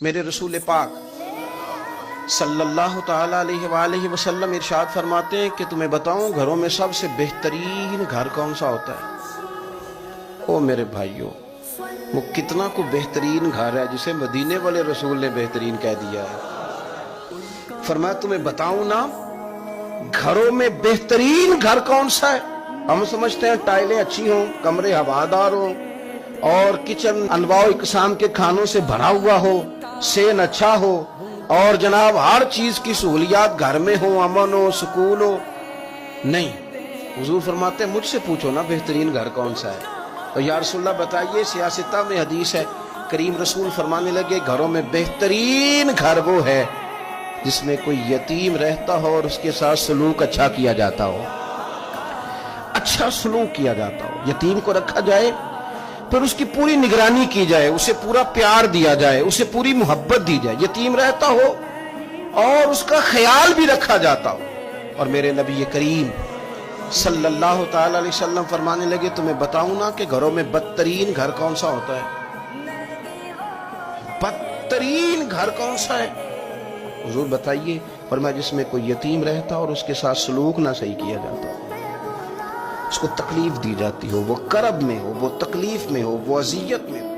میرے رسول پاک صلی اللہ تعالیٰ علیہ وآلہ وسلم ارشاد فرماتے ہیں کہ تمہیں بتاؤں گھروں میں سب سے بہترین گھر کون سا ہوتا ہے؟ او میرے بھائیوں، وہ کتنا کو بہترین گھر ہے جسے مدینے والے رسول نے بہترین کہہ دیا ہے۔ فرمایا تمہیں بتاؤں نا گھروں میں بہترین گھر کون سا ہے؟ ہم سمجھتے ہیں ٹائلیں اچھی ہوں، کمرے ہوادار ہوں اور کچن انواع و اقسام کے کھانوں سے بھرا ہوا ہو، سین اچھا ہو اور جناب ہر چیز کی سہولیات گھر میں ہو، امن ہو، سکون ہو۔ نہیں، حضور فرماتے ہیں مجھ سے پوچھو نا بہترین گھر کون سا ہے؟ تو یا رسول اللہ بتائیے، سیاستہ میں حدیث ہے، کریم رسول فرمانے لگے گھروں میں بہترین گھر وہ ہے جس میں کوئی یتیم رہتا ہو اور اس کے ساتھ سلوک اچھا کیا جاتا ہو، اچھا سلوک کیا جاتا ہو، یتیم کو رکھا جائے پھر اس کی پوری نگرانی کی جائے، اسے پورا پیار دیا جائے، اسے پوری محبت دی جائے، یتیم رہتا ہو اور اس کا خیال بھی رکھا جاتا ہو۔ اور میرے نبی کریم صلی اللہ تعالی علیہ وسلم فرمانے لگے تمہیں بتاؤں نا کہ گھروں میں بدترین گھر کون سا ہوتا ہے؟ بدترین گھر کون سا ہے؟ حضور بتائیے، فرمایا جس میں کوئی یتیم رہتا اور اس کے ساتھ سلوک نہ صحیح کیا جاتا ہو، اس کو تکلیف دی جاتی ہو، وہ کرب میں ہو، وہ تکلیف میں ہو، وہ اذیت میں ہو۔